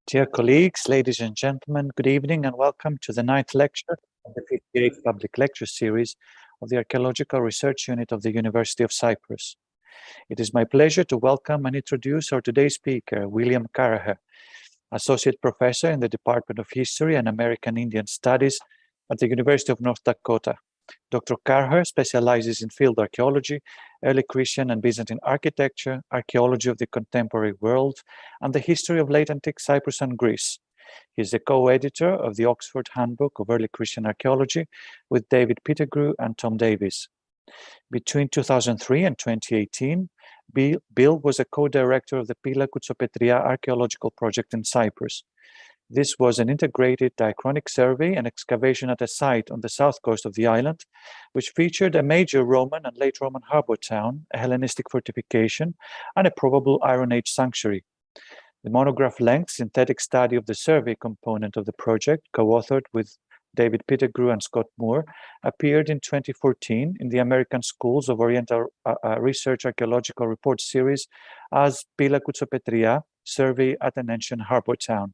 Dear colleagues, ladies and gentlemen, good evening and welcome to the ninth lecture of the 58th public lecture series of the Archaeological Research Unit of the University of Cyprus. It is my pleasure to welcome and introduce our today's speaker, William Caraher, Associate Professor in the Department of History and American Indian Studies at the University of North Dakota. Dr. Caraher specializes in field archaeology, early Christian and Byzantine architecture, archaeology of the contemporary world, and the history of late antique Cyprus and Greece. He is the co-editor of the Oxford Handbook of Early Christian Archaeology with David Pettigrew and Tom Davies. Between 2003 and 2018, Bill was a co-director of the Pila Koutsopetria archaeological project in Cyprus. This was an integrated diachronic survey and excavation at a site on the south coast of the island, which featured a major Roman and late Roman harbor town, a Hellenistic fortification, and a probable Iron Age sanctuary. The monograph-length synthetic study of the survey component of the project, co-authored with David Pettigrew and Scott Moore, appeared in 2014 in the American Schools of Oriental Research Archaeological Report series as Pila Koutsopetria, Survey at an Ancient Harbor Town.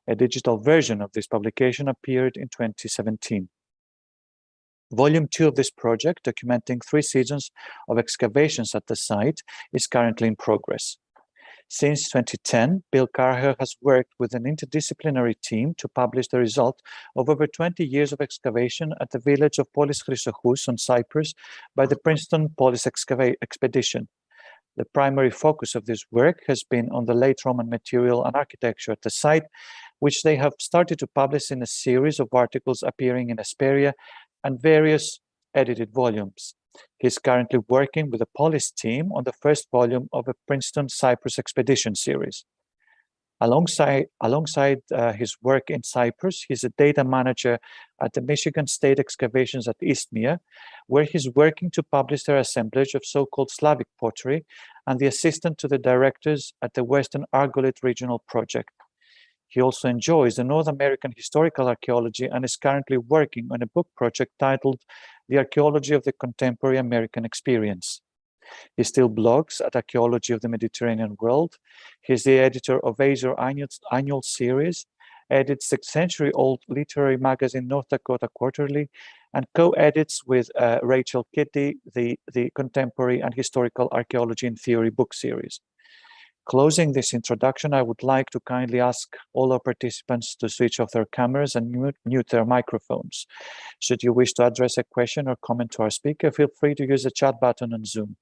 A digital version of this publication appeared in 2017. Volume 2 of this project, documenting 3 seasons of excavations at the site, is currently in progress. Since 2010, Bill Caraher has worked with an interdisciplinary team to publish the result of over 20 years of excavation at the village of Polis Chrysochous on Cyprus by the Princeton Polis Expedition. The primary focus of this work has been on the late Roman material and architecture at the site, which they have started to publish in a series of articles appearing in Hesperia and various edited volumes. He's currently working with the Polis team on the first volume of a Princeton Cyprus Expedition series. Alongside his work in Cyprus, he's a data manager at the Michigan State Excavations at Isthmia, where he's working to publish their assemblage of so-called Slavic pottery, and the assistant to the directors at the Western Argolith Regional Project. He also enjoys the North American historical archaeology and is currently working on a book project titled The Archaeology of the Contemporary American Experience. He still blogs at Archaeology of the Mediterranean World. He's the editor of Azure annual series, edits the century-old literary magazine North Dakota Quarterly, and co-edits with Rachel Kitty the Contemporary and Historical Archaeology in Theory book series. Closing this introduction, I would like to kindly ask all our participants to switch off their cameras and mute their microphones. Should you wish to address a question or comment to our speaker, feel free to use the chat button on Zoom.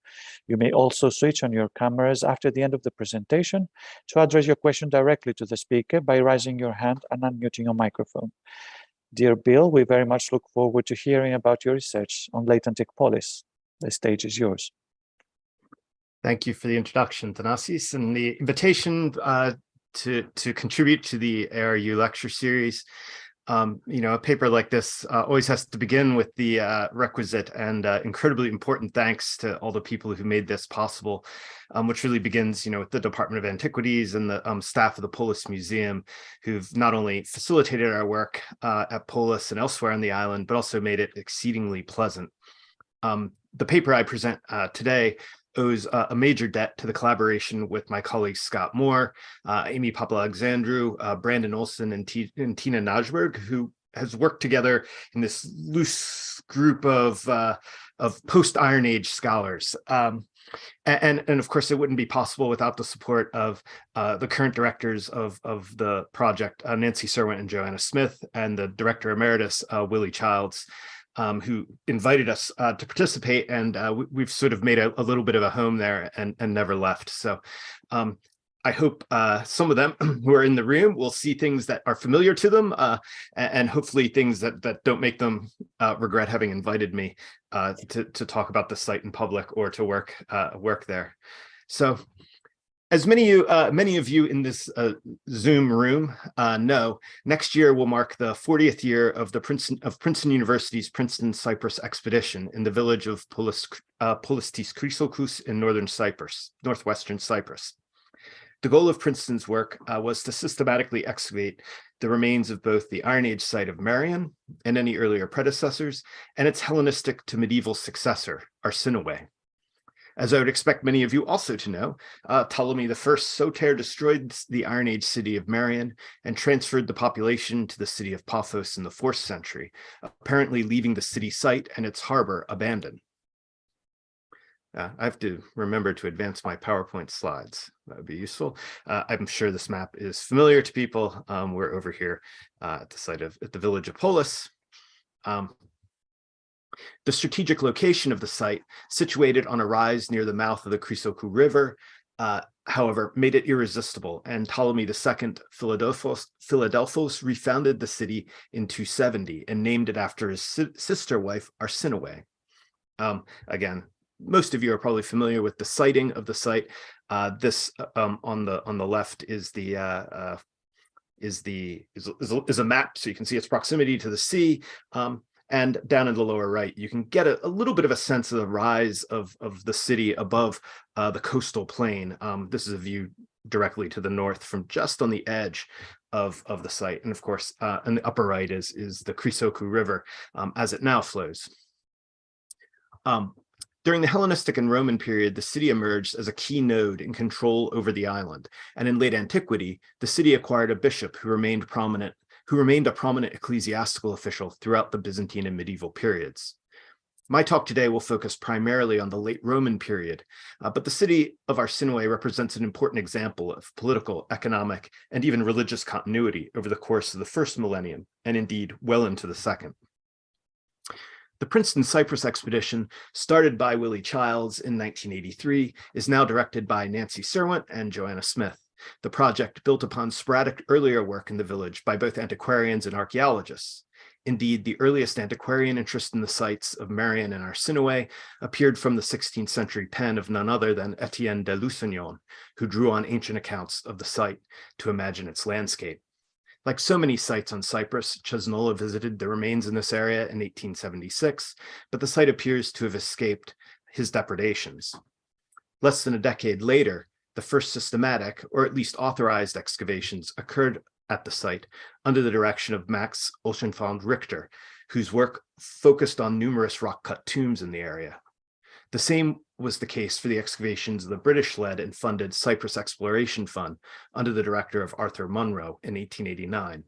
You may also switch on your cameras after the end of the presentation to address your question directly to the speaker by raising your hand and unmuting your microphone. Dear Bill, we very much look forward to hearing about your research on late antique polis. The stage is yours. Thank you for the introduction, Thanasis, and the invitation to contribute to the ARU lecture series. A paper like this always has to begin with the requisite and incredibly important thanks to all the people who made this possible, which really begins, with the Department of Antiquities and the staff of the Polis Museum, who've not only facilitated our work at Polis and elsewhere on the island, but also made it exceedingly pleasant. The paper I present today owes a major debt to the collaboration with my colleagues Scott Moore, Amy Papalexandru, Brandon Olson, and Tina Najberg, who has worked together in this loose group of post-Iron Age scholars. And of course, it wouldn't be possible without the support of the current directors of the project, Nancy Serwent and Joanna Smith, and the director emeritus, Willie Childs, who invited us to participate, and we've sort of made a little bit of a home there and never left. So I hope some of them who are in the room will see things that are familiar to them, and hopefully things that don't make them regret having invited me to talk about the site in public or to work there. So, as many of you in this Zoom room know, next year will mark the 40th year of Princeton University's Princeton Cyprus expedition in the village of Polis Chrysochous in northwestern Cyprus. The goal of Princeton's work was to systematically excavate the remains of both the Iron Age site of Marion and any earlier predecessors, and its Hellenistic to medieval successor, Arsinoe. As I would expect many of you also to know, Ptolemy I Soter destroyed the Iron Age city of Marion and transferred the population to the city of Paphos in the 4th century, apparently leaving the city site and its harbor abandoned. I have to remember to advance my PowerPoint slides. That would be useful. I'm sure this map is familiar to people. We're over here at the site at the village of Polis. The strategic location of the site, situated on a rise near the mouth of the Chrysokou River, however, made it irresistible, and Ptolemy II Philadelphos refounded the city in 270 and named it after his sister wife Arsinoe. Again, most of you are probably familiar with the siting of the site. This on the left is a map, so you can see its proximity to the sea. And down in the lower right, you can get a little bit of a sense of the rise of the city above the coastal plain. This is a view directly to the north from just on the edge of the site. And of course, in the upper right is the Chrysokou River as it now flows. During the Hellenistic and Roman period, the city emerged as a key node in control over the island. And in late antiquity, the city acquired a bishop who remained a prominent ecclesiastical official throughout the Byzantine and medieval periods. My talk today will focus primarily on the late Roman period, but the city of Arsinoe represents an important example of political, economic, and even religious continuity over the course of the 1st millennium, and indeed well into the 2nd. The Princeton Cyprus expedition, started by Willie Childs in 1983, is now directed by Nancy Serwent and Joanna Smith. The project built upon sporadic earlier work in the village by both antiquarians and archaeologists. Indeed, the earliest antiquarian interest in the sites of Marion and Arsinoe appeared from the 16th century pen of none other than Etienne de Lusignan, who drew on ancient accounts of the site to imagine its landscape. Like so many sites on Cyprus, Cesnola visited the remains in this area in 1876, but the site appears to have escaped his depredations. Less than a decade later, the first systematic, or at least authorized excavations occurred at the site under the direction of Max Olschenfand Richter, whose work focused on numerous rock-cut tombs in the area. The same was the case for the excavations of the British-led and funded Cyprus Exploration Fund under the director of Arthur Munro in 1889.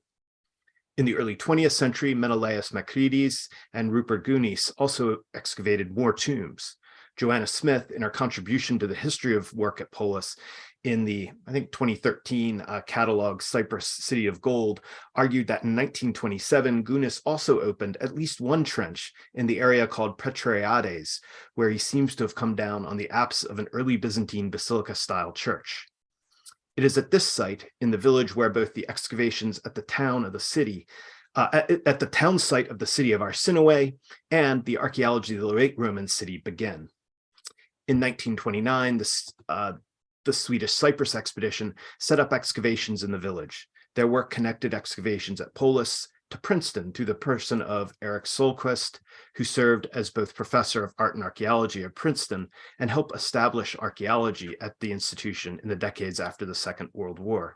In the early 20th century, Menelaus Makrides and Rupert Gounis also excavated more tombs. Joanna Smith, in her contribution to the history of work at Polis in the, I think, 2013 catalog Cyprus City of Gold, argued that in 1927, Gounis also opened at least one trench in the area called Petriades, where he seems to have come down on the apse of an early Byzantine basilica-style church. It is at this site, in the village, where both the excavations at the town of the city at the town site of the city of Arsinoe and the archaeology of the late Roman city begin. In 1929, the Swedish Cyprus expedition set up excavations in the village. Their work connected excavations at Polis to Princeton through the person of Eric Solquist, who served as both professor of art and archaeology at Princeton and helped establish archaeology at the institution in the decades after the Second World War.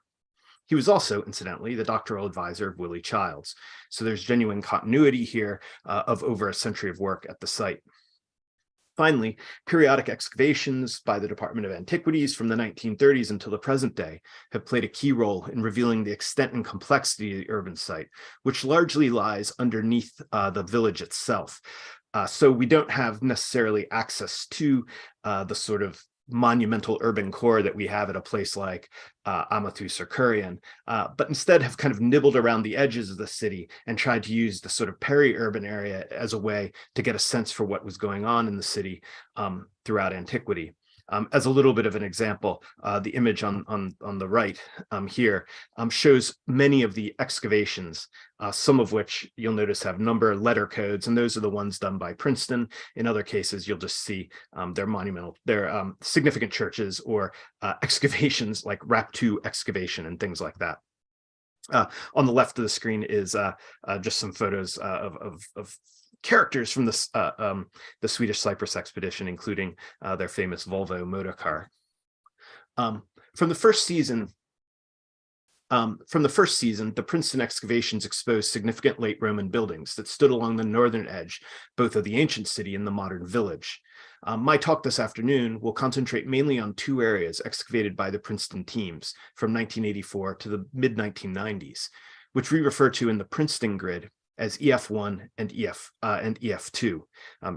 He was also, incidentally, the doctoral advisor of Willie Childs. So there's genuine continuity here of over a century of work at the site. Finally, periodic excavations by the Department of Antiquities from the 1930s until the present day have played a key role in revealing the extent and complexity of the urban site, which largely lies underneath the village itself. So we don't have necessarily access to the sort of monumental urban core that we have at a place like Amathus or Kurian, but instead have kind of nibbled around the edges of the city and tried to use the sort of peri-urban area as a way to get a sense for what was going on in the city throughout antiquity. As a little bit of an example, the image on the right here shows many of the excavations, some of which you'll notice have number letter codes, and those are the ones done by Princeton. In other cases, you'll just see their monumental, their significant churches or excavations like RAP2 excavation and things like that. On the left of the screen is just some photos of characters from the Swedish Cyprus expedition, including their famous Volvo motor car. From the first season, the Princeton excavations exposed significant late Roman buildings that stood along the northern edge, both of the ancient city and the modern village. My talk this afternoon will concentrate mainly on two areas excavated by the Princeton teams from 1984 to the mid-1990s, which we refer to in the Princeton grid as EF1 and EF2.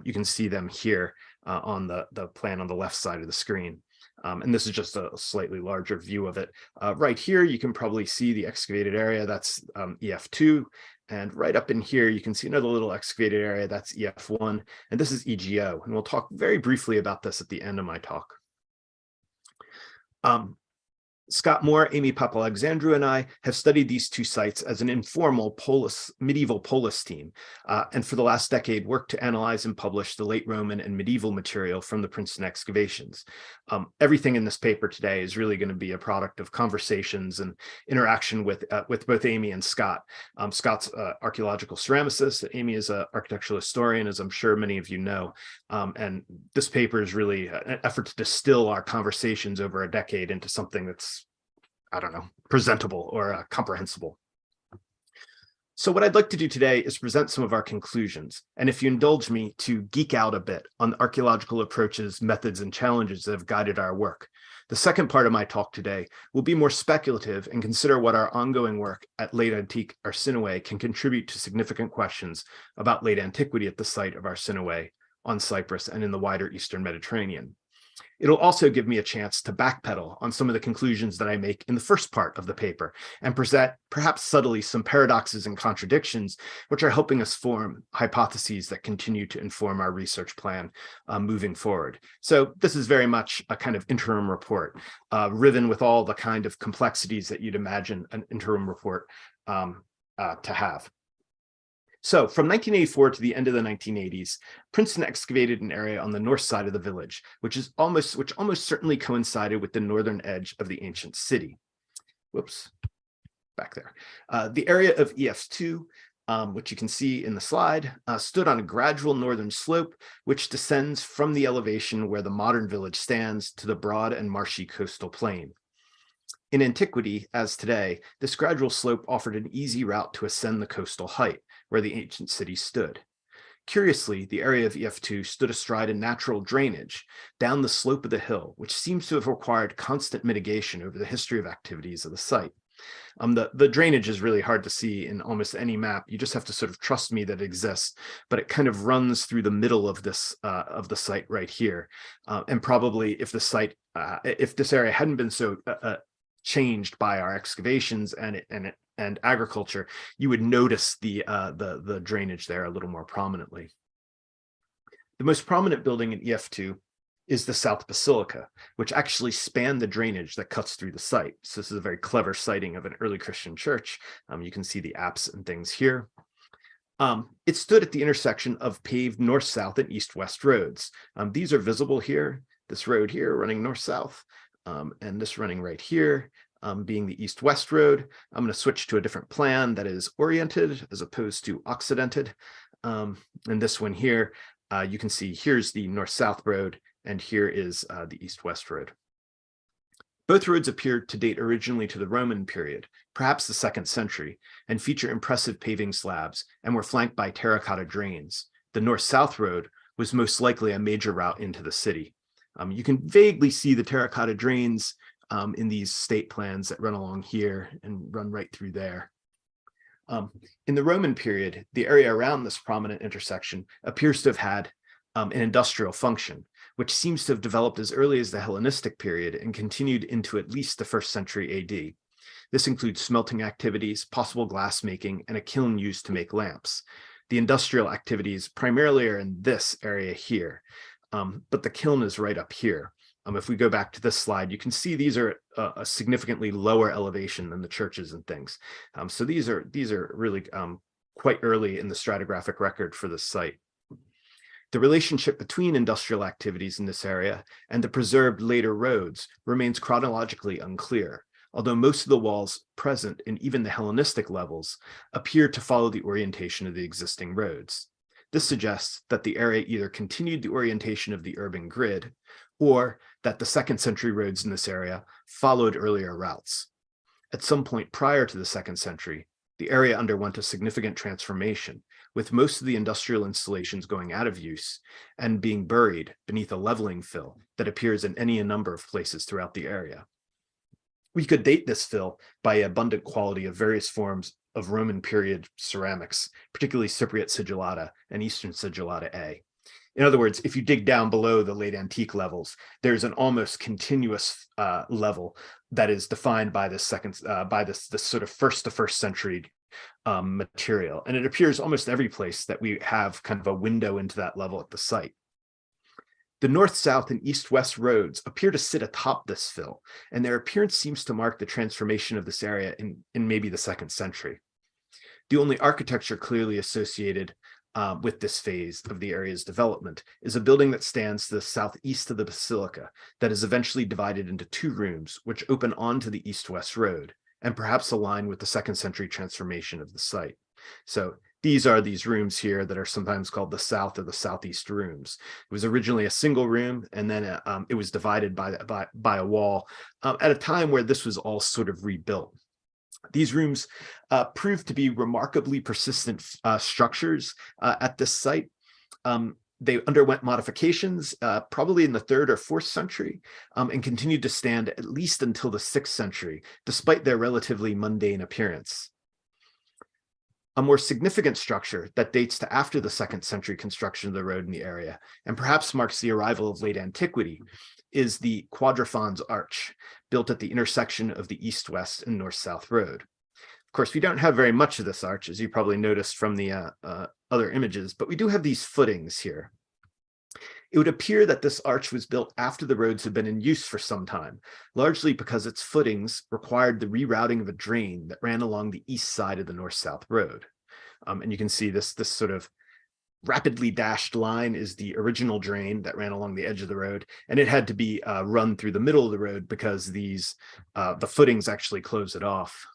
You can see them here on the plan on the left side of the screen. And this is just a slightly larger view of it. Right here, you can probably see the excavated area, that's EF2. And right up in here, you can see another little excavated area, that's EF1, and this is EGO. And we'll talk very briefly about this at the end of my talk. Scott Moore, Amy Papalexandru, and I have studied these two sites as an informal medieval polis team, and for the last decade worked to analyze and publish the late Roman and medieval material from the Princeton excavations. Everything in this paper today is really going to be a product of conversations and interaction with both Amy and Scott. Scott's an archaeological ceramicist. Amy is an architectural historian, as I'm sure many of you know. And this paper is really an effort to distill our conversations over a decade into something that's, I don't know, presentable or comprehensible. So what I'd like to do today is present some of our conclusions, and if you indulge me, to geek out a bit on the archaeological approaches, methods, and challenges that have guided our work. The second part of my talk today will be more speculative and consider what our ongoing work at Late Antique Arsinoe can contribute to significant questions about late antiquity at the site of Arsinoe on Cyprus and in the wider Eastern Mediterranean. It'll also give me a chance to backpedal on some of the conclusions that I make in the first part of the paper and present, perhaps subtly, some paradoxes and contradictions, which are helping us form hypotheses that continue to inform our research plan moving forward. So this is very much a kind of interim report, riven with all the kind of complexities that you'd imagine an interim report to have. So from 1984 to the end of the 1980s, Princeton excavated an area on the north side of the village, which almost certainly coincided with the northern edge of the ancient city. Whoops, back there. The area of EF2, which you can see in the slide, stood on a gradual northern slope, which descends from the elevation where the modern village stands to the broad and marshy coastal plain. In antiquity, as today, this gradual slope offered an easy route to ascend the coastal height, where the ancient city stood. Curiously, the area of EF2 stood astride a natural drainage down the slope of the hill, which seems to have required constant mitigation over the history of activities of the site. The drainage is really hard to see in almost any map. You just have to sort of trust me that it exists, but it kind of runs through the middle of this of the site right here. And probably if this area hadn't been so changed by our excavations and agriculture, you would notice the drainage there a little more prominently. The most prominent building in EF2 is the South Basilica, which actually spanned the drainage that cuts through the site. So this is a very clever sighting of an early Christian church. You can see the apse and things here. It stood at the intersection of paved north-south and east-west roads. These are visible here, this road here running north-south, and this running right here, being the east-west road. I'm going to switch to a different plan that is oriented as opposed to occidented. And this one here, you can see here's the north-south road, and here is the east-west road. Both roads appeared to date originally to the Roman period, perhaps the 2nd century, and feature impressive paving slabs and were flanked by terracotta drains. The north-south road was most likely a major route into the city. You can vaguely see the terracotta drains in these state plans that run along here and run right through there. In the Roman period, the area around this prominent intersection appears to have had an industrial function, which seems to have developed as early as the Hellenistic period and continued into at least the 1st century AD. This includes smelting activities, possible glass making, and a kiln used to make lamps. The industrial activities primarily are in this area here, but the kiln is right up here. If we go back to this slide, you can see these are a significantly lower elevation than the churches and things. So these are really quite early in the stratigraphic record for this site. The relationship between industrial activities in this area and the preserved later roads remains chronologically unclear, although most of the walls present in even the Hellenistic levels appear to follow the orientation of the existing roads. This suggests that the area either continued the orientation of the urban grid or that the 2nd century roads in this area followed earlier routes. At some point prior to the 2nd century, the area underwent a significant transformation, with most of the industrial installations going out of use and being buried beneath a leveling fill that appears in any number of places throughout the area. We could date this fill by abundant quality of various forms of Roman period ceramics, particularly Cypriot sigillata and Eastern sigillata A. In other words, if you dig down below the late antique levels, there's an almost continuous level that is defined by this sort of first century material. And it appears almost every place that we have kind of a window into that level at the site. The north, south, and east-west roads appear to sit atop this fill, and their appearance seems to mark the transformation of this area in maybe the 2nd century. The only architecture clearly associated with this phase of the area's development is a building that stands to the southeast of the basilica that is eventually divided into 2 rooms which open onto the east-west road and perhaps align with the 2nd century transformation of the site. So these are these rooms here that are sometimes called the south or the southeast rooms. It was originally a single room, and then it was divided by a wall at a time where this was all sort of rebuilt. These rooms proved to be remarkably persistent structures at this site. They underwent modifications probably in the 3rd or 4th century and continued to stand at least until the 6th century, despite their relatively mundane appearance. A more significant structure that dates to after the 2nd century construction of the road in the area, and perhaps marks the arrival of late antiquity, is the Quadrifon's Arch, built at the intersection of the east-west and north-south road. Of course, we don't have very much of this arch, as you probably noticed from the other images, but we do have these footings here. It would appear that this arch was built after the roads had been in use for some time, largely because its footings required the rerouting of a drain that ran along the east side of the north-south road. And you can see this sort of rapidly dashed line is the original drain that ran along the edge of the road, and it had to be run through the middle of the road because the footings actually close it off.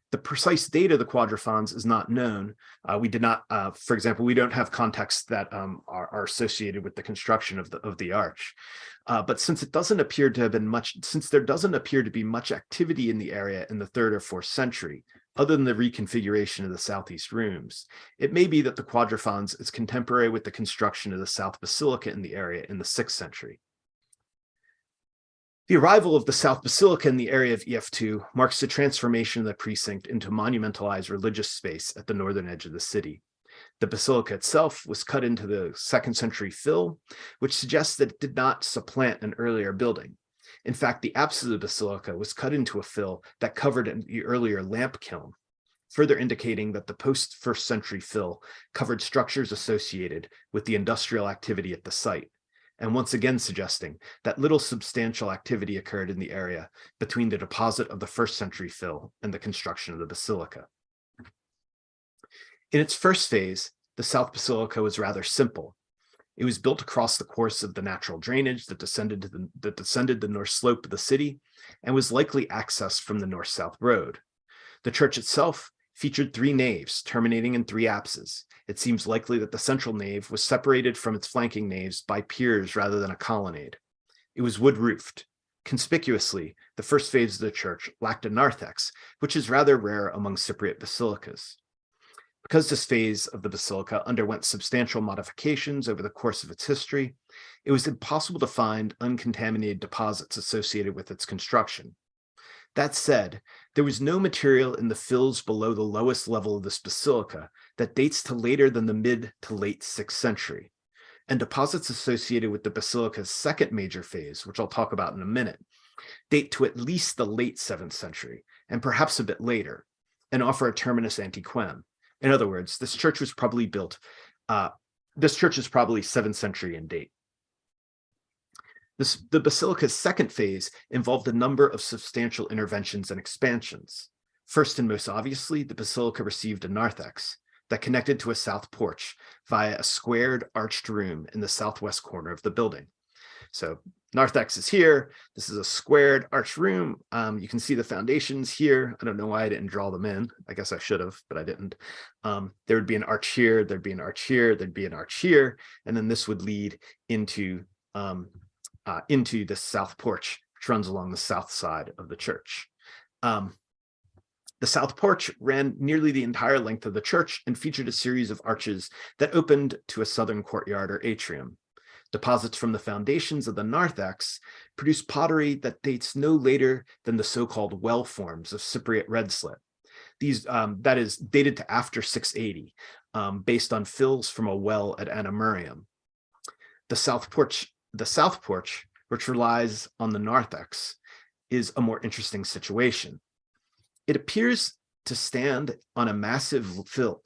The precise date of the quadrifonds is not known. We did not, for example, we don't have contexts that are associated with the construction of the arch. But since it doesn't appear to have been since there doesn't appear to be much activity in the area in the 3rd or 4th century, other than the reconfiguration of the southeast rooms, it may be that the quadrifonds is contemporary with the construction of the South Basilica in the area in the 6th century. The arrival of the South Basilica in the area of EF2 marks the transformation of the precinct into monumentalized religious space at the northern edge of the city. The basilica itself was cut into the 2nd century fill, which suggests that it did not supplant an earlier building. In fact, the apse of the basilica was cut into a fill that covered the earlier lamp kiln, further indicating that the post-1st century fill covered structures associated with the industrial activity at the site, and once again suggesting that little substantial activity occurred in the area between the deposit of the 1st century fill and the construction of the basilica. In its first phase, the South Basilica was rather simple. It was built across the course of the natural drainage that descended the north slope of the city and was likely accessed from the north-south road. The church itself featured 3 naves terminating in 3 apses. It seems likely that the central nave was separated from its flanking naves by piers rather than a colonnade. It was wood-roofed. Conspicuously, the first phase of the church lacked a narthex, which is rather rare among Cypriot basilicas. Because this phase of the basilica underwent substantial modifications over the course of its history, it was impossible to find uncontaminated deposits associated with its construction. That said, there was no material in the fills below the lowest level of this basilica that dates to later than the mid to late 6th century, and deposits associated with the basilica's 2nd major phase, which I'll talk about in a minute, date to at least the late 7th century, and perhaps a bit later, and offer a terminus antiquem. In other words, this church is probably 7th century in date. The basilica's 2nd phase involved a number of substantial interventions and expansions. First and most obviously, the basilica received a narthex that connected to a south porch via a squared arched room in the southwest corner of the building. So narthex is here. This is a squared arched room. You can see the foundations here. I don't know why I didn't draw them in. I guess I should have, but I didn't. There would be an arch here. There'd be an arch here. There'd be an arch here. And then this would lead into this south porch, which runs along the south side of the church. The south porch ran nearly the entire length of the church and featured a series of arches that opened to a southern courtyard or atrium. Deposits from the foundations of the narthex produced pottery that dates no later than the so-called well forms of Cypriot red slip. These, that is, dated to after 680, based on fills from a well at Anamurium. The south porch, which relies on the narthex, is a more interesting situation. It appears to stand on a massive fill.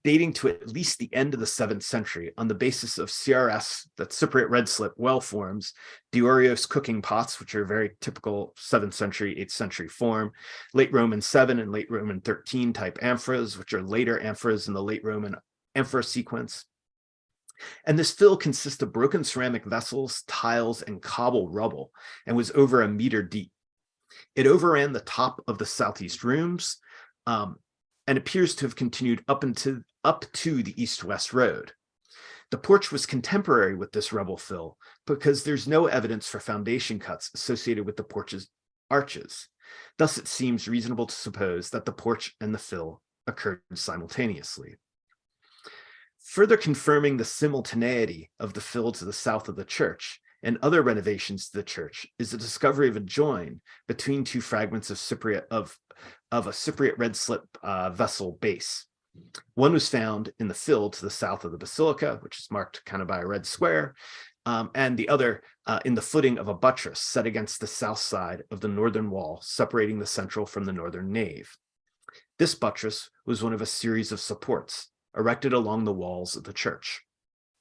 Dating to at least the end of the 7th century on the basis of CRS, that Cypriot red slip well forms, Diorios cooking pots, which are very typical 7th century, 8th century form, late Roman 7 and late Roman 13 type amphoras, which are later amphoras in the late Roman amphora sequence. And this fill consists of broken ceramic vessels, tiles, and cobble rubble, and was over 1 meter deep. It overran the top of the southeast rooms, and appears to have continued up to the east-west road. The porch was contemporary with this rubble fill because there's no evidence for foundation cuts associated with the porch's arches. Thus, it seems reasonable to suppose that the porch and the fill occurred simultaneously. Further confirming the simultaneity of the fill to the south of the church and other renovations to the church is the discovery of a join between two fragments of a Cypriot red slip vessel base. One was found in the fill to the south of the basilica, which is marked kind of by a red square, and the other in the footing of a buttress set against the south side of the northern wall, separating the central from the northern nave. This buttress was one of a series of supports erected along the walls of the church.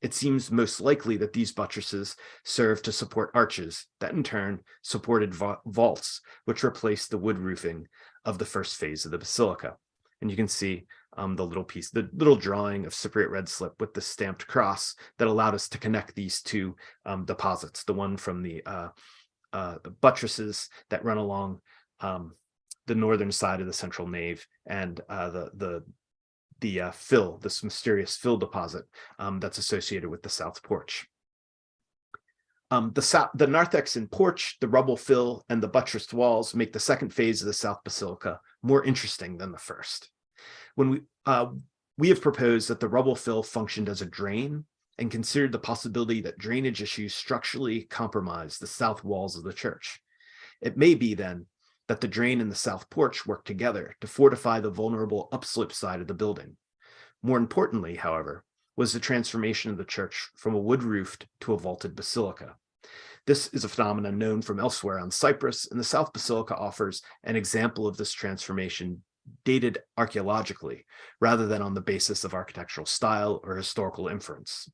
It seems most likely that these buttresses served to support arches that in turn supported vaults, which replaced the wood roofing of the first phase of the basilica. And you can see the little drawing of Cypriot red slip with the stamped cross that allowed us to connect these two deposits, the one from the buttresses that run along the northern side of the central nave, and the fill, this mysterious fill deposit that's associated with the south porch. The narthex and porch, the rubble fill, and the buttressed walls make the second phase of the south basilica more interesting than the first. When we have proposed that the rubble fill functioned as a drain and considered the possibility that drainage issues structurally compromised the south walls of the church. It may be then that the drain and the south porch work together to fortify the vulnerable upslope side of the building. More importantly, however, was the transformation of the church from a wood-roofed to a vaulted basilica. This is a phenomenon known from elsewhere on Cyprus, and the South Basilica offers an example of this transformation dated archaeologically, rather than on the basis of architectural style or historical inference.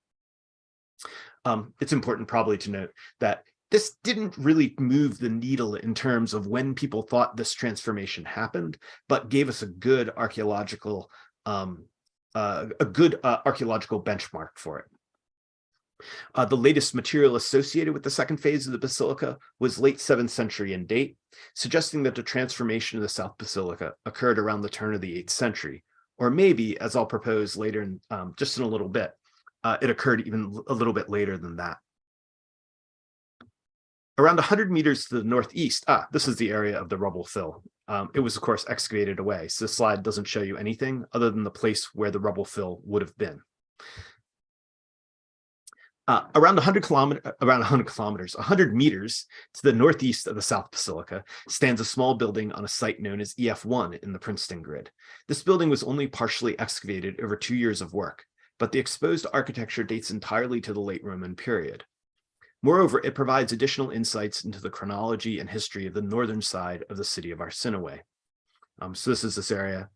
It's important probably to note that this didn't really move the needle in terms of when people thought this transformation happened, but gave us a good archaeological benchmark for it. The latest material associated with the second phase of the basilica was late 7th century in date, suggesting that the transformation of the South Basilica occurred around the turn of the 8th century, or maybe, as I'll propose later, just in a little bit, it occurred even a little bit later than that. Around 100 meters to the northeast, this is the area of the rubble fill. It was, of course, excavated away, so this slide doesn't show you anything other than the place where the rubble fill would have been. Around 100 meters to the northeast of the South Basilica stands a small building on a site known as EF1 in the Princeton grid. This building was only partially excavated over 2 years of work, but the exposed architecture dates entirely to the late Roman period. Moreover, it provides additional insights into the chronology and history of the northern side of the city of Arsinoe. So this is this area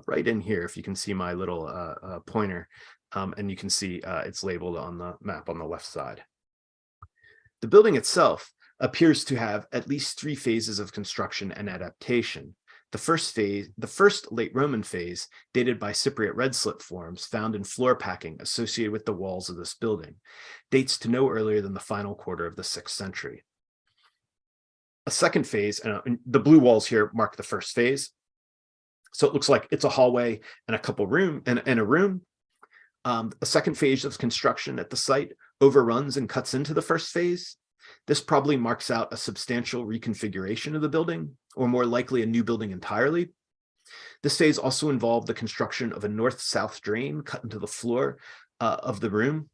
right in here, if you can see my little pointer, and you can see it's labeled on the map on the left side. The building itself appears to have at least 3 phases of construction and adaptation. The first late Roman phase, dated by Cypriot red slip forms found in floor packing associated with the walls of this building, dates to no earlier than the final quarter of the 6th century. A second phase, and the blue walls here mark the first phase. So it looks like it's a hallway and a couple a room. A second phase of construction at the site overruns and cuts into the first phase. This probably marks out a substantial reconfiguration of the building, or more likely a new building entirely. This phase also involved the construction of a north-south drain cut into the floor of the room.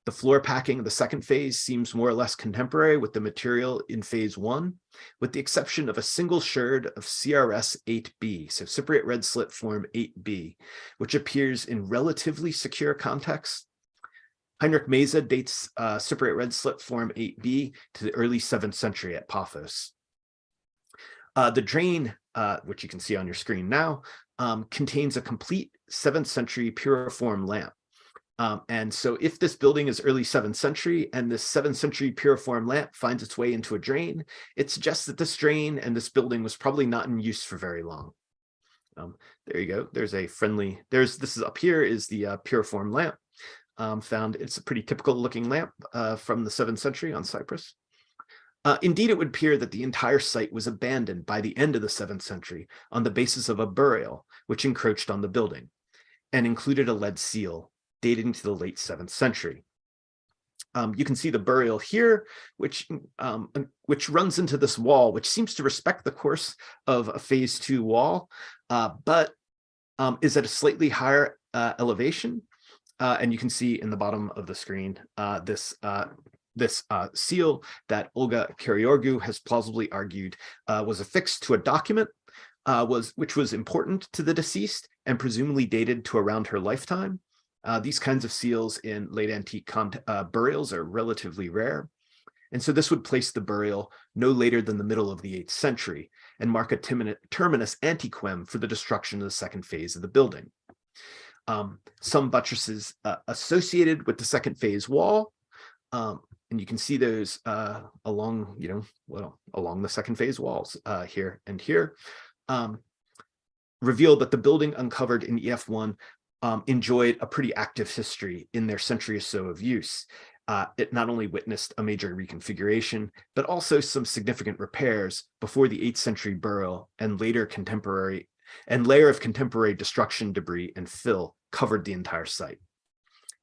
The floor packing of the second phase seems more or less contemporary with the material in phase 1, with the exception of a single sherd of CRS 8B, so Cypriot red slip form 8B, which appears in relatively secure context. Heinrich Mesa dates Cypriot red slip form 8B to the early 7th century at Paphos. The drain, which you can see on your screen now, contains a complete 7th century puriform lamp. And so if this building is early 7th century and this 7th century puriform lamp finds its way into a drain, it suggests that this drain and this building was probably not in use for very long. There you go. There's a friendly, this is up here is the puriform lamp found. It's a pretty typical looking lamp from the 7th century on Cyprus. Indeed, it would appear that the entire site was abandoned by the end of the 7th century on the basis of a burial, which encroached on the building and included a lead seal dating to the late 7th century. You can see the burial here, which runs into this wall, which seems to respect the course of a phase 2 wall, but is at a slightly higher elevation. And you can see in the bottom of the screen this seal that Olga Caraher has plausibly argued was affixed to a document which was important to the deceased and presumably dated to around her lifetime. These kinds of seals in late antique burials are relatively rare. And so this would place the burial no later than the middle of the 8th century and mark a terminus antiquem for the destruction of the second phase of the building. Some buttresses associated with the second phase wall, and you can see those along the second phase walls here and here, reveal that the building uncovered in EF1 enjoyed a pretty active history in their century or so of use. It not only witnessed a major reconfiguration, but also some significant repairs before the 8th century burial and layer of contemporary destruction, debris, and fill covered the entire site.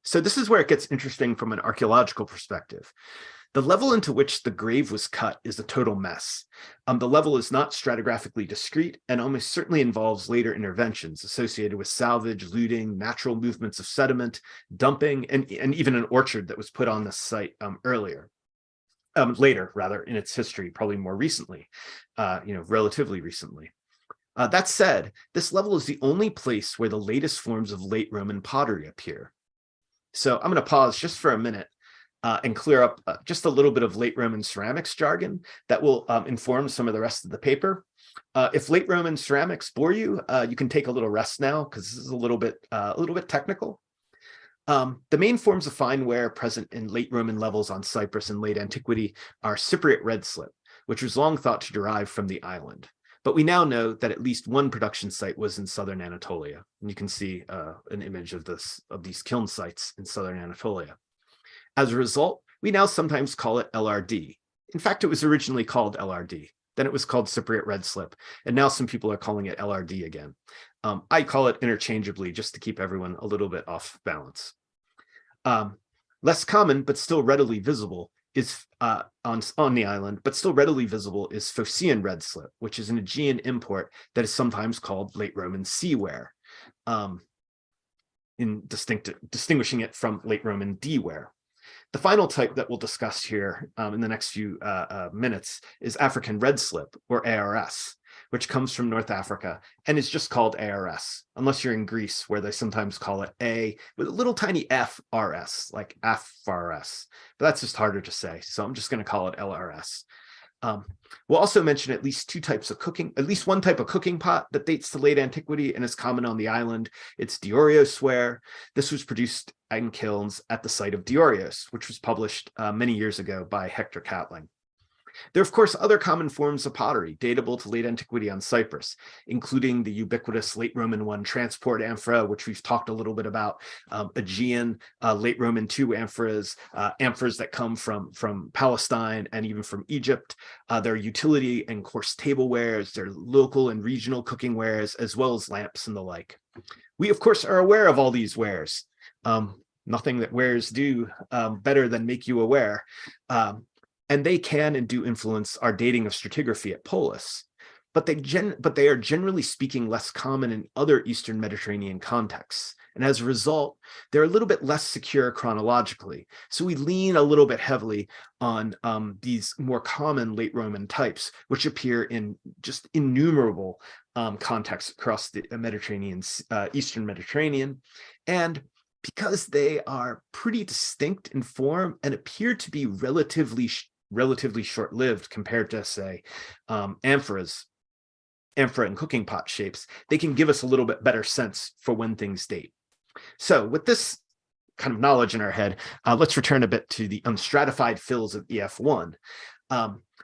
So this is where it gets interesting from an archaeological perspective. The level into which the grave was cut is a total mess. The level is not stratigraphically discrete and almost certainly involves later interventions associated with salvage, looting, natural movements of sediment, dumping, and even an orchard that was put on the site later in its history, probably more recently, relatively recently. That said, this level is the only place where the latest forms of late Roman pottery appear. So I'm going to pause just for a minute and clear up just a little bit of late Roman ceramics jargon that will inform some of the rest of the paper. If late Roman ceramics bore you, you can take a little rest now because this is a little bit technical. The main forms of fine ware present in late Roman levels on Cyprus in late antiquity are Cypriot red slip, which was long thought to derive from the island. But we now know that at least one production site was in southern Anatolia. And you can see an image of these kiln sites in southern Anatolia. As a result, we now sometimes call it LRD. In fact, it was originally called LRD. Then it was called Cypriot red slip. And now some people are calling it LRD again. I call it interchangeably just to keep everyone a little bit off balance. Less common, but still readily visible is on the island, but still readily visible is Phocian red slip, which is an Aegean import that is sometimes called late Roman sea ware, distinguishing it from late Roman D ware. The final type that we'll discuss here in the next few minutes is African red slip, or ARS, which comes from North Africa and is just called ARS, unless you're in Greece, where they sometimes call it A with a little tiny FRS, like AFRS. But that's just harder to say, so I'm just going to call it LRS. We'll also mention at least one type of cooking pot that dates to late antiquity and is common on the island. It's Diorios ware. This was produced in kilns at the site of Diorios, which was published many years ago by Hector Catling. There are, of course, other common forms of pottery datable to late antiquity on Cyprus, including the ubiquitous late Roman I transport amphora, which we've talked a little bit about, Aegean late Roman II amphoras, amphors that come from Palestine and even from Egypt. There are utility and coarse tablewares, there are local and regional cooking wares, as well as lamps and the like. We, of course, are aware of all these wares. Nothing that wares do better than make you aware. and they can and do influence our dating of stratigraphy at Polis. But they are generally speaking less common in other Eastern Mediterranean contexts. And as a result, they're a little bit less secure chronologically. So we lean a little bit heavily on these more common late Roman types, which appear in just innumerable contexts across the Mediterranean, Eastern Mediterranean. And because they are pretty distinct in form and appear to be relatively short-lived compared to, say, amphora and cooking pot shapes, they can give us a little bit better sense for when things date. So with this kind of knowledge in our head, let's return a bit to the unstratified fills of EF1.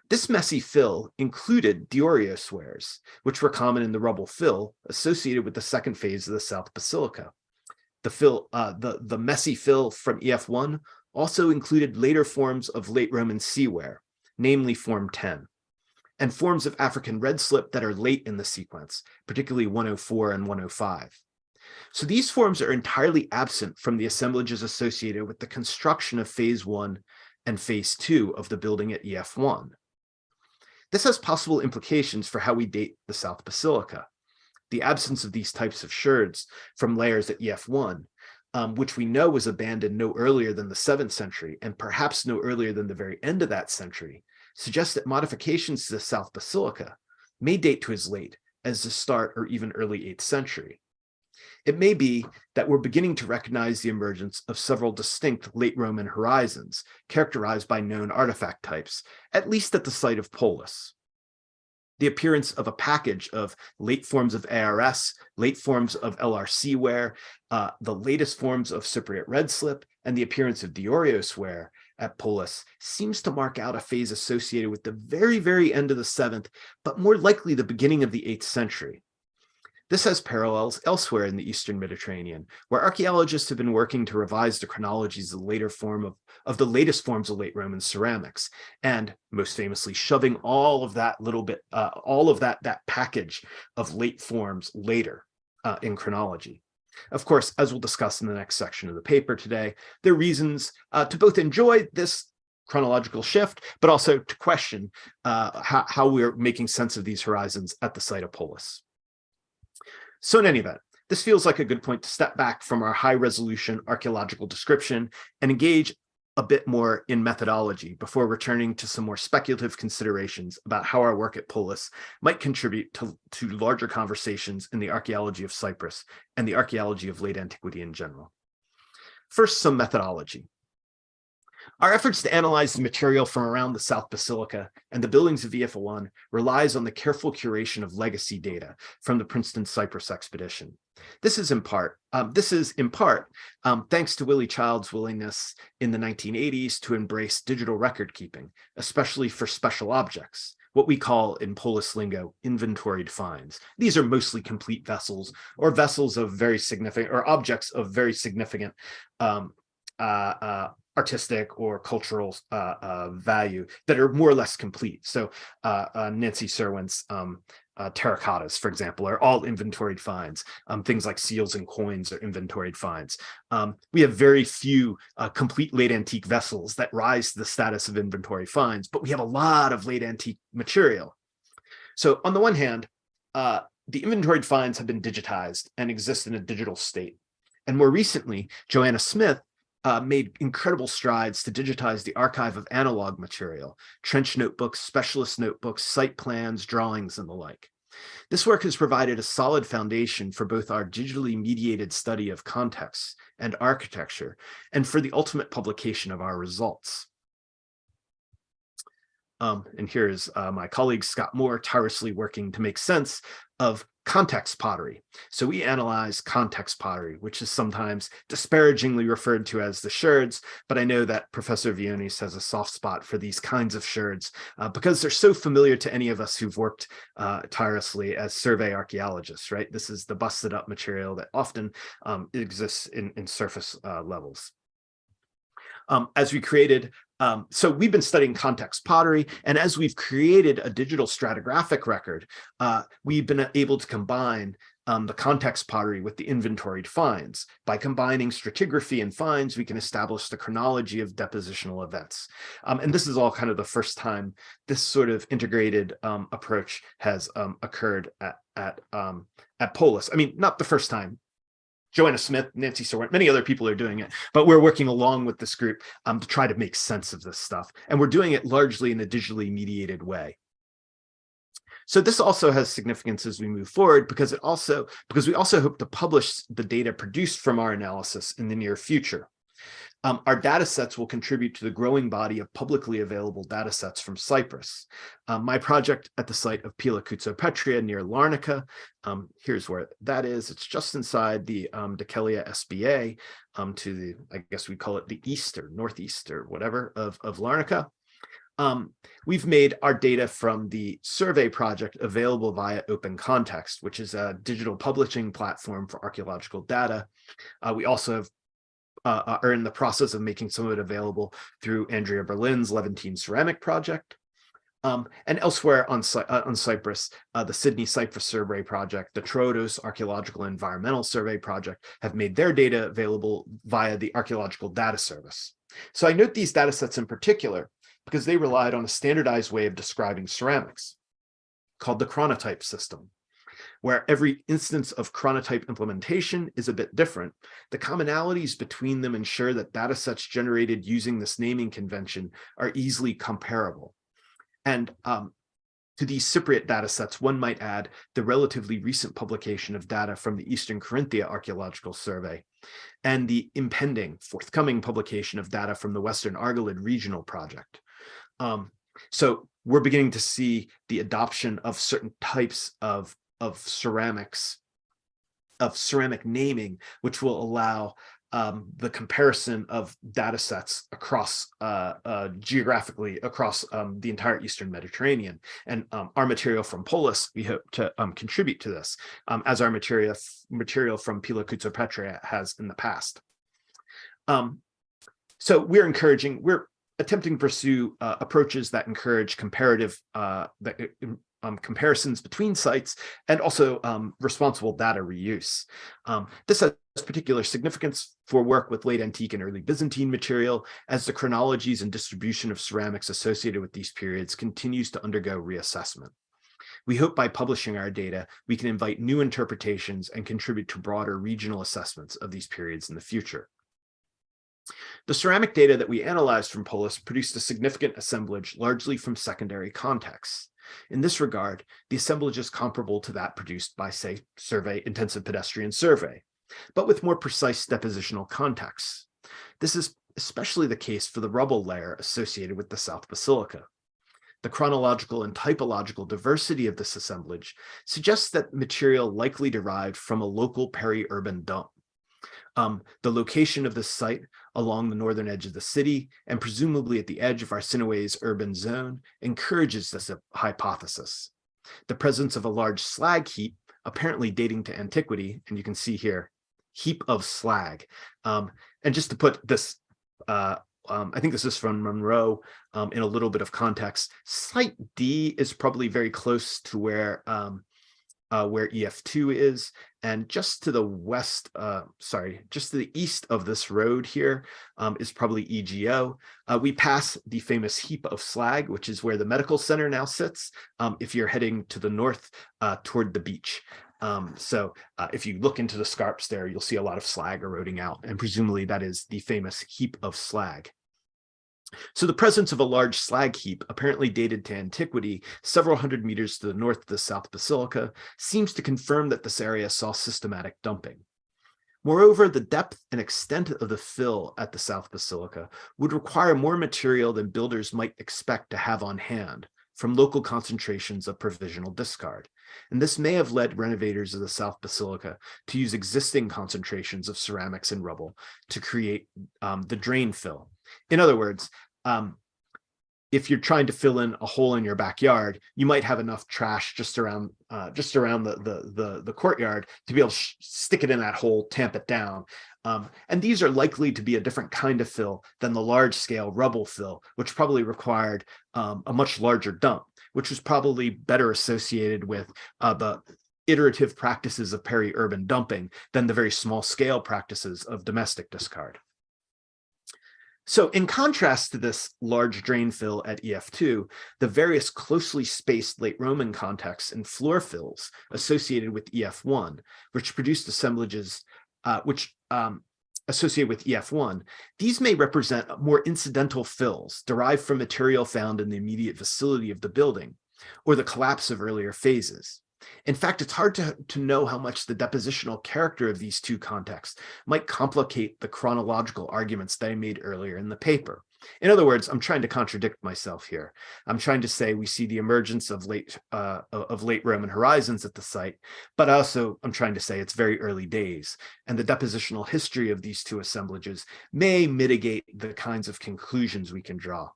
This messy fill included dioriosuares, which were common in the rubble fill associated with the second phase of the South Basilica. The messy fill from EF1 also included later forms of late Roman C-ware, namely Form 10, and forms of African red slip that are late in the sequence, particularly 104 and 105. So these forms are entirely absent from the assemblages associated with the construction of Phase 1 and Phase 2 of the building at EF1. This has possible implications for how we date the South Basilica. The absence of these types of sherds from layers at EF1, which we know was abandoned no earlier than the 7th century, and perhaps no earlier than the very end of that century, suggests that modifications to the South Basilica may date to as late as the start or even early 8th century. It may be that we're beginning to recognize the emergence of several distinct late Roman horizons characterized by known artifact types, at least at the site of Polis. The appearance of a package of late forms of ARS, late forms of LRC ware, the latest forms of Cypriot red slip, and the appearance of Diorios ware at Polis seems to mark out a phase associated with the very, very end of the 7th, but more likely the beginning of the 8th century. This has parallels elsewhere in the Eastern Mediterranean, where archaeologists have been working to revise the chronologies of the latest forms of late Roman ceramics, and most famously shoving all of that that package of late forms later in chronology. Of course, as we'll discuss in the next section of the paper today, there are reasons to both enjoy this chronological shift, but also to question how we're making sense of these horizons at the site of Polis. So in any event, this feels like a good point to step back from our high-resolution archaeological description and engage a bit more in methodology before returning to some more speculative considerations about how our work at Polis might contribute to larger conversations in the archaeology of Cyprus and the archaeology of late antiquity in general. First, some methodology. Our efforts to analyze the material from around the South Basilica and the buildings of EF1 relies on the careful curation of legacy data from the Princeton Cyprus expedition. This is in part thanks to Willie Child's willingness in the 1980s to embrace digital record keeping, especially for special objects, what we call in Polis lingo inventoried finds. These are mostly complete vessels or vessels of very significant or objects of very significant artistic or cultural value that are more or less complete. So Nancy Serwin's terracottas, for example, are all inventoried finds. Things like seals and coins are inventoried finds. We have very few complete late antique vessels that rise to the status of inventory finds, but we have a lot of late antique material. So on the one hand, the inventoried finds have been digitized and exist in a digital state. And more recently, Joanna Smith made incredible strides to digitize the archive of analog material, trench notebooks, specialist notebooks, site plans, drawings, and the like. This work has provided a solid foundation for both our digitally mediated study of contexts and architecture, and for the ultimate publication of our results. And here is my colleague Scott Moore tirelessly working to make sense of context pottery. So we analyze context pottery, which is sometimes disparagingly referred to as the sherds, but I know that Professor Vionis has a soft spot for these kinds of sherds because they're so familiar to any of us who've worked tirelessly as survey archaeologists, right? This is the busted up material that often exists in surface levels. As we created, so we've been studying context pottery, and as we've created a digital stratigraphic record, we've been able to combine the context pottery with the inventoried finds. By combining stratigraphy and finds, we can establish the chronology of depositional events. And this is all kind of the first time this sort of integrated approach has occurred at Polis. I mean, not the first time. Joanna Smith, Nancy Sorrent, many other people are doing it, but we're working along with this group to try to make sense of this stuff. And we're doing it largely in a digitally mediated way. So this also has significance as we move forward because we also hope to publish the data produced from our analysis in the near future. Our data sets will contribute to the growing body of publicly available data sets from Cyprus. My project at the site of Pila Koutsopetria near Larnaca, here's where that is. It's just inside the Dekelia SBA to the, I guess we call it the east or northeast or whatever of Larnaca. We've made our data from the survey project available via Open Context, which is a digital publishing platform for archaeological data. We also are in the process of making some of it available through Andrea Berlin's Levantine Ceramic Project. And elsewhere on Cyprus, the Sydney Cyprus Survey Project, the Troodos Archaeological and Environmental Survey Project have made their data available via the Archaeological Data Service. So I note these data sets in particular because they relied on a standardized way of describing ceramics called the chronotype system, where every instance of chronotype implementation is a bit different. The commonalities between them ensure that data sets generated using this naming convention are easily comparable. And to these Cypriot data sets, one might add the relatively recent publication of data from the Eastern Carinthia Archaeological Survey and the impending forthcoming publication of data from the Western Argolid Regional Project. So we're beginning to see the adoption of certain types of ceramics, of ceramic naming, which will allow the comparison of data sets across geographically across the entire Eastern Mediterranean. And our material from Polis, we hope to contribute to this, as our material from Pila Koutsopetria has in the past. So we're attempting to pursue approaches that encourage comparative comparisons between sites and also responsible data reuse. This has particular significance for work with late antique and early Byzantine material, as the chronologies and distribution of ceramics associated with these periods continues to undergo reassessment. We hope by publishing our data, we can invite new interpretations and contribute to broader regional assessments of these periods in the future. The ceramic data that we analyzed from Polis produced a significant assemblage largely from secondary contexts. In this regard, the assemblage is comparable to that produced by, say, intensive pedestrian survey, but with more precise depositional contexts. This is especially the case for the rubble layer associated with the South Basilica. The chronological and typological diversity of this assemblage suggests that material likely derived from a local peri-urban dump. The location of this site along the northern edge of the city, and presumably at the edge of Arsinoe's urban zone, encourages this hypothesis. The presence of a large slag heap, apparently dating to antiquity, and you can see here, heap of slag. And just to put this, I think this is from Monroe in a little bit of context, Site D is probably very close to where EF2 is, and just to the west, just to the east of this road here is probably EGO. We pass the famous heap of slag, which is where the medical center now sits, if you're heading to the north toward the beach. So if you look into the scarps there, you'll see a lot of slag eroding out, and presumably that is the famous heap of slag. So the presence of a large slag heap, apparently dated to antiquity, several hundred meters to the north of the South Basilica, seems to confirm that this area saw systematic dumping. Moreover, the depth and extent of the fill at the South Basilica would require more material than builders might expect to have on hand from local concentrations of provisional discard. And this may have led renovators of the South Basilica to use existing concentrations of ceramics and rubble to create the drain fill. In other words, if you're trying to fill in a hole in your backyard, you might have enough trash just around the courtyard to be able to stick it in that hole, tamp it down. And these are likely to be a different kind of fill than the large-scale rubble fill, which probably required a much larger dump, which was probably better associated with the iterative practices of peri-urban dumping than the very small scale practices of domestic discard. So in contrast to this large drain fill at EF2, the various closely spaced late Roman contexts and floor fills associated with EF1, which produced assemblages associated with EF1, these may represent more incidental fills derived from material found in the immediate vicinity of the building, or the collapse of earlier phases. In fact, it's hard to know how much the depositional character of these two contexts might complicate the chronological arguments that I made earlier in the paper. In other words, I'm trying to contradict myself here. I'm trying to say we see the emergence of late Roman horizons at the site, but also I'm trying to say it's very early days, and the depositional history of these two assemblages may mitigate the kinds of conclusions we can draw.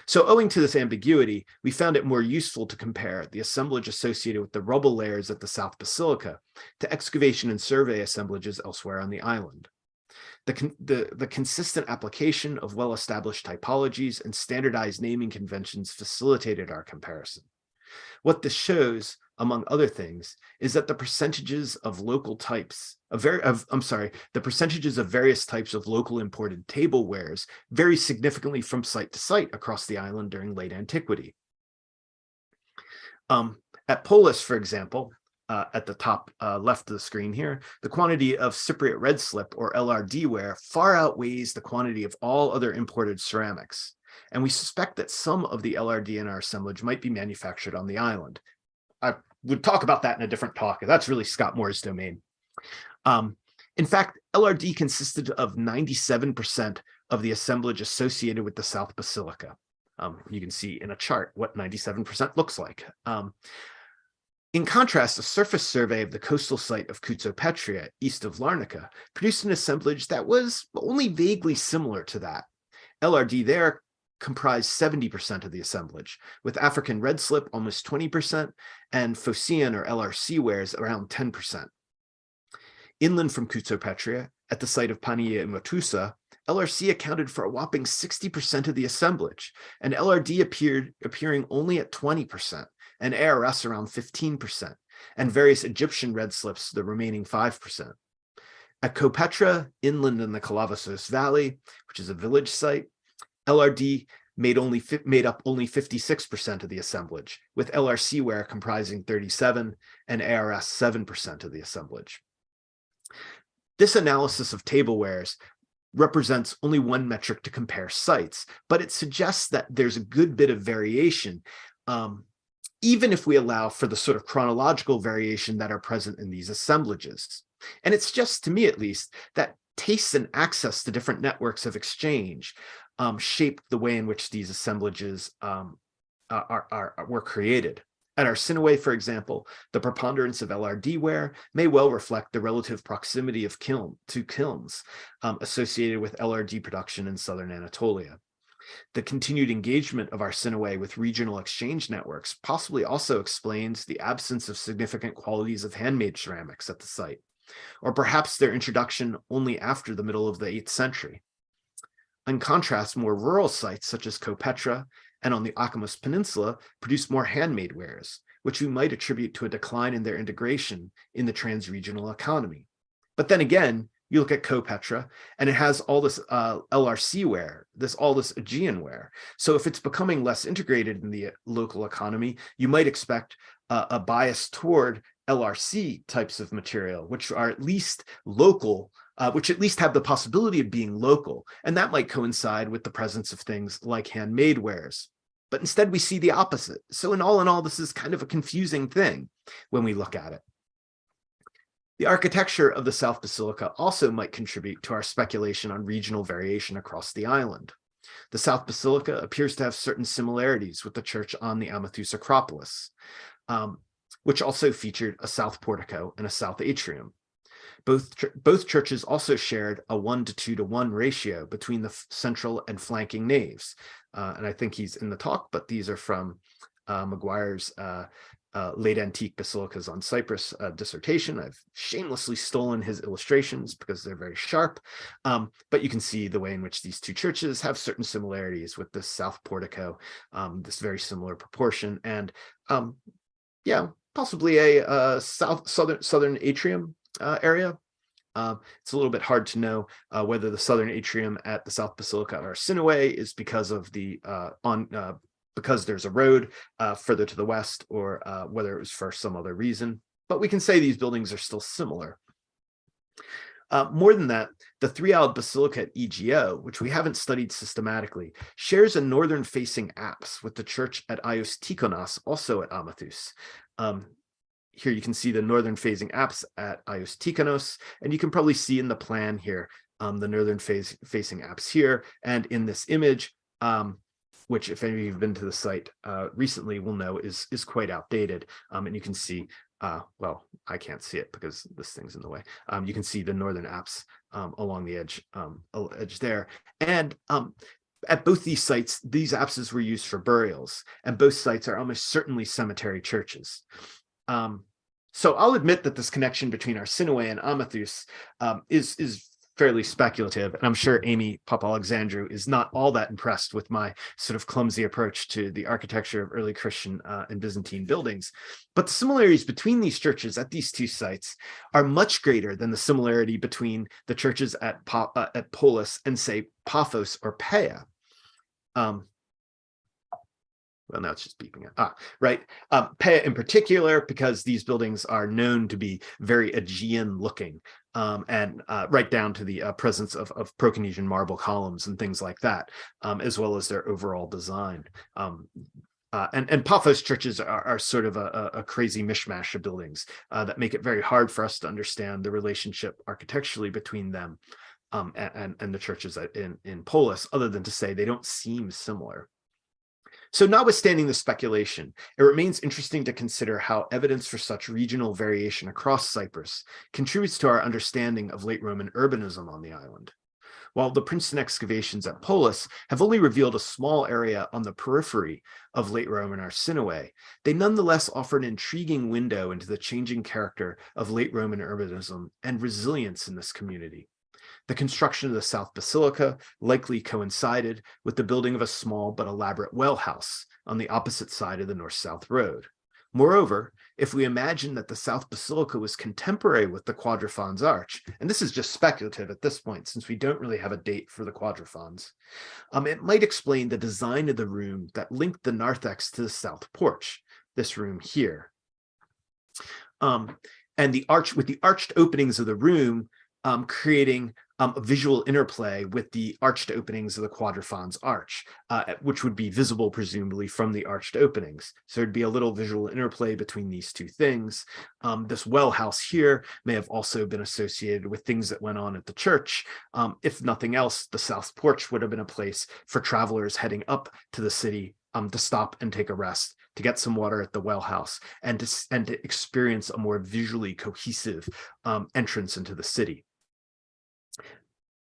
So owing to this ambiguity, we found it more useful to compare the assemblage associated with the rubble layers at the South Basilica to excavation and survey assemblages elsewhere on the island. The consistent application of well-established typologies and standardized naming conventions facilitated our comparison. What this shows, among other things, is that the percentages of local types the percentages of various types of local imported tablewares vary significantly from site to site across the island during late antiquity. At Polis, for example, at the top left of the screen here, the quantity of Cypriot red slip or LRD ware far outweighs the quantity of all other imported ceramics. And we suspect that some of the LRD in our assemblage might be manufactured on the island. I would talk about that in a different talk. That's really Scott Moore's domain. In fact, LRD consisted of 97% of the assemblage associated with the South Basilica. You can see in a chart what 97% looks like. In contrast, a surface survey of the coastal site of Kutsopetria, east of Larnaca, produced an assemblage that was only vaguely similar to that. LRD there comprised 70% of the assemblage, with African red slip almost 20% and Phocian or LRC wares around 10%. Inland from Kutsopetria, at the site of Pania and Watusa, LRC accounted for a whopping 60% of the assemblage, and LRD appearing only at 20%, and ARS around 15%, and various Egyptian red slips the remaining 5%. At Kopetra, inland in the Kalavassos Valley, which is a village site, LRD made up only 56% of the assemblage, with LRC ware comprising 37% and ARS 7% of the assemblage. This analysis of tablewares represents only one metric to compare sites, but it suggests that there's a good bit of variation, even if we allow for the sort of chronological variation that are present in these assemblages. And it's just, to me at least, that tastes and access to different networks of exchange shaped the way in which these assemblages were created. At Arsinoe, for example, the preponderance of LRD ware may well reflect the relative proximity of kilns associated with LRD production in southern Anatolia. The continued engagement of Arsinoe with regional exchange networks possibly also explains the absence of significant qualities of handmade ceramics at the site, or perhaps their introduction only after the middle of the 8th century. In contrast, more rural sites such as Kopetra and on the Akamus Peninsula produce more handmade wares, which we might attribute to a decline in their integration in the trans-regional economy. But then again, you look at Kopetra and it has all this LRC ware, all this Aegean ware. So if it's becoming less integrated in the local economy, you might expect a bias toward LRC types of material, which are at least local, which at least have the possibility of being local. And that might coincide with the presence of things like handmade wares. But instead we see the opposite. So in all, this is kind of a confusing thing when we look at it. The architecture of the South Basilica also might contribute to our speculation on regional variation across the island. The South Basilica appears to have certain similarities with the church on the Amathus Acropolis, which also featured a south portico and a south atrium. Both churches also shared a 1:2:1 ratio between the central and flanking naves. And I think he's in the talk, but these are from Maguire's late antique basilicas on Cyprus dissertation. I've shamelessly stolen his illustrations because they're very sharp. But you can see the way in which these two churches have certain similarities with this south portico, this very similar proportion. And yeah, possibly a southern atrium area. It's a little bit hard to know whether the southern atrium at the South Basilica of Arsinoe is because of the because there's a road further to the west, or whether it was for some other reason. But we can say these buildings are still similar. More than that, the three-aisled basilica at EGO, which we haven't studied systematically, shares a northern-facing apse with the church at Ios Tikonas, also at Amathus. Here you can see the northern-facing apse at Ios Tikonos, and you can probably see in the plan here the northern-facing apse here, and in this image, which if any of you have been to the site recently will know is quite outdated, and you can see well, I can't see it because this thing's in the way. You can see the northern apse along the edge there. And at both these sites, these apses were used for burials, and both sites are almost certainly cemetery churches. So I'll admit that this connection between Arsinoe and Amathus is fairly speculative, and I'm sure Amy Papalexandrou is not all that impressed with my sort of clumsy approach to the architecture of early Christian and Byzantine buildings. But the similarities between these churches at these two sites are much greater than the similarity between the churches at Polis and, say, Paphos or Paia. Well, now it's just beeping out. Right. Paia in particular, because these buildings are known to be very Aegean looking, and right down to the presence of Proconnesian marble columns and things like that, as well as their overall design. And Paphos churches are sort of a crazy mishmash of buildings that make it very hard for us to understand the relationship architecturally between them and the churches in Polis, other than to say they don't seem similar. So notwithstanding the speculation, it remains interesting to consider how evidence for such regional variation across Cyprus contributes to our understanding of late Roman urbanism on the island. While the Princeton excavations at Polis have only revealed a small area on the periphery of late Roman Arsinoe, they nonetheless offer an intriguing window into the changing character of late Roman urbanism and resilience in this community. The construction of the South Basilica likely coincided with the building of a small but elaborate well house on the opposite side of the north-south road. Moreover, if we imagine that the South Basilica was contemporary with the Quadriphons Arch, and this is just speculative at this point since we don't really have a date for the Quadriphons, it might explain the design of the room that linked the narthex to the south porch, this room here. And the arch, with the arched openings of the room, creating a visual interplay with the arched openings of the Quadriphons Arch, which would be visible presumably from the arched openings. So there'd be a little visual interplay between these two things. This well house here may have also been associated with things that went on at the church. If nothing else, the south porch would have been a place for travelers heading up to the city to stop and take a rest, to get some water at the well house, and to experience a more visually cohesive entrance into the city.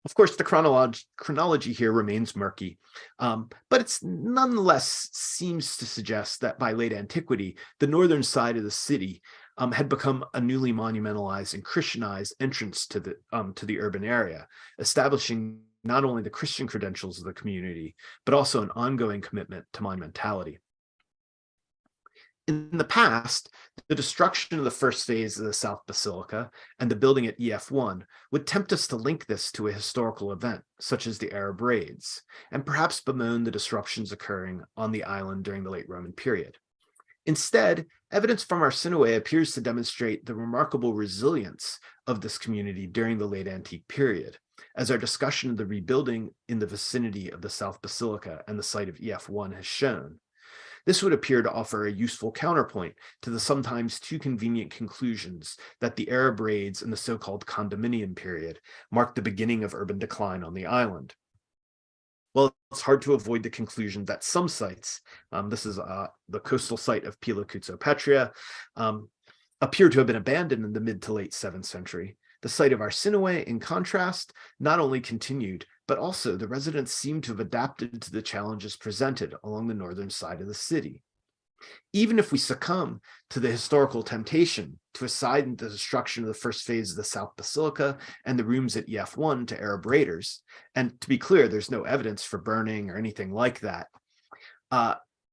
Of course, the chronology here remains murky, but it's nonetheless seems to suggest that by late antiquity, the northern side of the city had become a newly monumentalized and Christianized entrance to the urban area, establishing not only the Christian credentials of the community, but also an ongoing commitment to monumentality. In the past, the destruction of the first phase of the South Basilica and the building at EF1 would tempt us to link this to a historical event, such as the Arab raids, and perhaps bemoan the disruptions occurring on the island during the late Roman period. Instead, evidence from Arsinoe appears to demonstrate the remarkable resilience of this community during the late antique period, as our discussion of the rebuilding in the vicinity of the South Basilica and the site of EF1 has shown. This would appear to offer a useful counterpoint to the sometimes too convenient conclusions that the Arab raids and the so-called condominium period marked the beginning of urban decline on the island. Well, it's hard to avoid the conclusion that some sites, this is the coastal site of Pila Kutsopetria, appear to have been abandoned in the mid to late 7th century. The site of Arsinoe, in contrast, not only continued, but also the residents seem to have adapted to the challenges presented along the northern side of the city. Even if we succumb to the historical temptation to assign the destruction of the first phase of the South Basilica and the rooms at EF1 to Arab raiders, and to be clear, there's no evidence for burning or anything like that,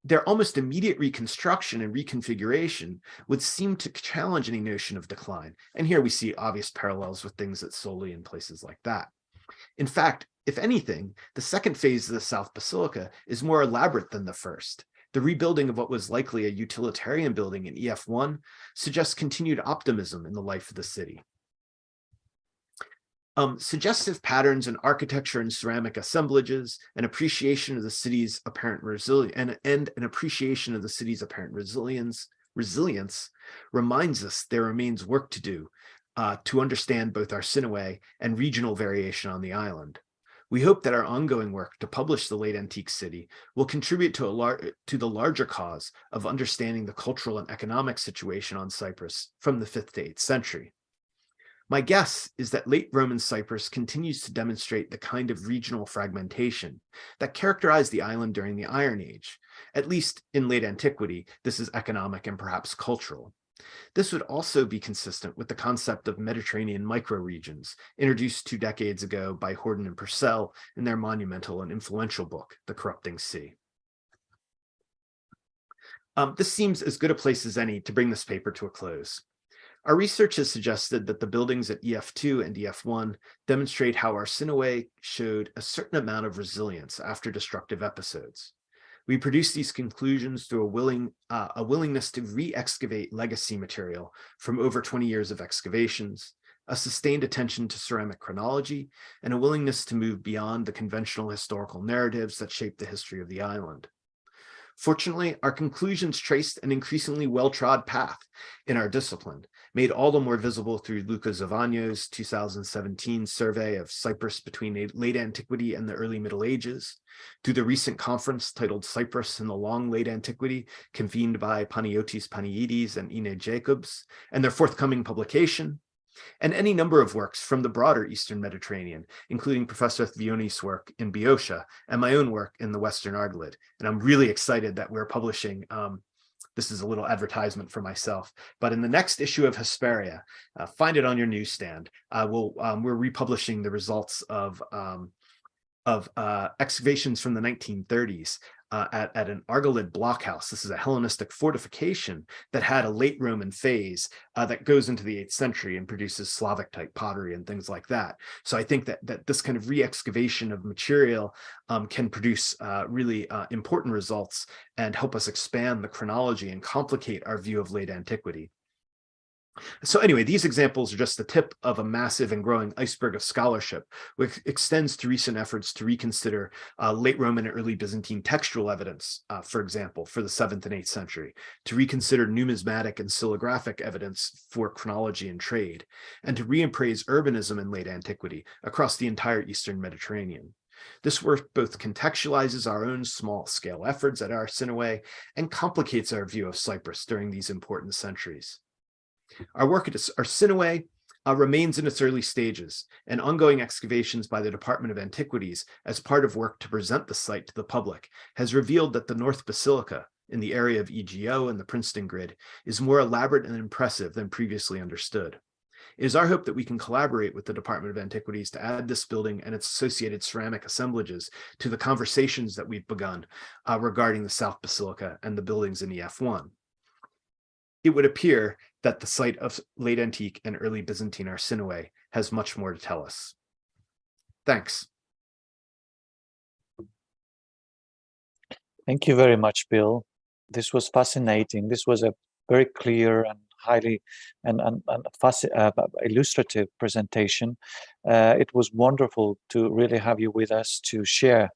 their almost immediate reconstruction and reconfiguration would seem to challenge any notion of decline. And here we see obvious parallels with things at Soli and places like that. In fact, if anything, the second phase of the South Basilica is more elaborate than the first. The rebuilding of what was likely a utilitarian building in EF1 suggests continued optimism in the life of the city. Suggestive patterns in architecture and ceramic assemblages, an appreciation of the city's apparent resilience, and an appreciation of the city's apparent resilience reminds us there remains work to do to understand both Arsinoe and regional variation on the island. We hope that our ongoing work to publish the late antique city will contribute to the larger cause of understanding the cultural and economic situation on Cyprus from the 5th to 8th century. My guess is that late Roman Cyprus continues to demonstrate the kind of regional fragmentation that characterized the island during the Iron Age. At least in late antiquity, this is economic and perhaps cultural. This would also be consistent with the concept of Mediterranean microregions, introduced 2 decades ago by Horden and Purcell in their monumental and influential book, The Corrupting Sea. This seems as good a place as any to bring this paper to a close. Our research has suggested that the buildings at EF2 and EF1 demonstrate how Arsinoe showed a certain amount of resilience after destructive episodes. We produced these conclusions through a willingness to re-excavate legacy material from over 20 years of excavations, a sustained attention to ceramic chronology, and a willingness to move beyond the conventional historical narratives that shape the history of the island. Fortunately, our conclusions traced an increasingly well-trod path in our discipline, made all the more visible through Luca Zavagno's 2017 survey of Cyprus between late antiquity and the early Middle Ages, through the recent conference titled Cyprus in the Long Late Antiquity, convened by Panagiotis Paniidis and Ine Jacobs, and their forthcoming publication, and any number of works from the broader Eastern Mediterranean, including Professor Thvionis' work in Boeotia and my own work in the Western Argolid. And I'm really excited that we're publishing, this is a little advertisement for myself, but in the next issue of Hesperia, find it on your newsstand. We're republishing the results of excavations from the 1930s at an Argolid blockhouse. This is a Hellenistic fortification that had a late Roman phase that goes into the 8th century and produces Slavic type pottery and things like that. So I think that this kind of re-excavation of material can produce really important results and help us expand the chronology and complicate our view of late antiquity. So anyway, these examples are just the tip of a massive and growing iceberg of scholarship, which extends to recent efforts to reconsider late Roman and early Byzantine textual evidence, for example, for the 7th and 8th century, to reconsider numismatic and silographic evidence for chronology and trade, and to reappraise urbanism in late antiquity across the entire Eastern Mediterranean. This work both contextualizes our own small-scale efforts at Arsinoe and complicates our view of Cyprus during these important centuries. Our work at Arsinoe remains in its early stages, and ongoing excavations by the Department of Antiquities as part of work to present the site to the public has revealed that the North Basilica, in the area of EGO and the Princeton grid, is more elaborate and impressive than previously understood. It is our hope that we can collaborate with the Department of Antiquities to add this building and its associated ceramic assemblages to the conversations that we've begun regarding the South Basilica and the buildings in EF1. It would appear that the site of late antique and early Byzantine Arsinoe has much more to tell us. Thanks. Thank you very much, Bill. This was fascinating. This was a very clear and highly and illustrative presentation. It was wonderful to really have you with us to share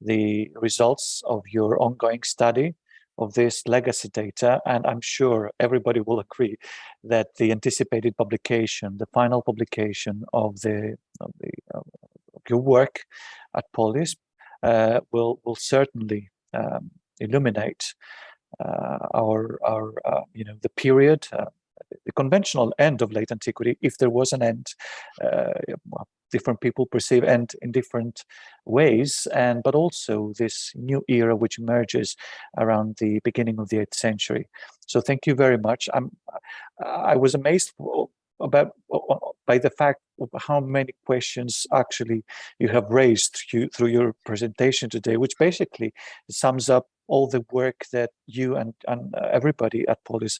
the results of your ongoing study of this legacy data, and I'm sure everybody will agree that the anticipated publication, the final publication of your work at Polis, will certainly illuminate the period, the conventional end of late antiquity, if there was an end. Different people perceive end in different ways, but also this new era which emerges around the beginning of the 8th century. So thank you very much. I was amazed by the fact of how many questions actually you have raised through your presentation today, which basically sums up all the work that you and everybody at Polis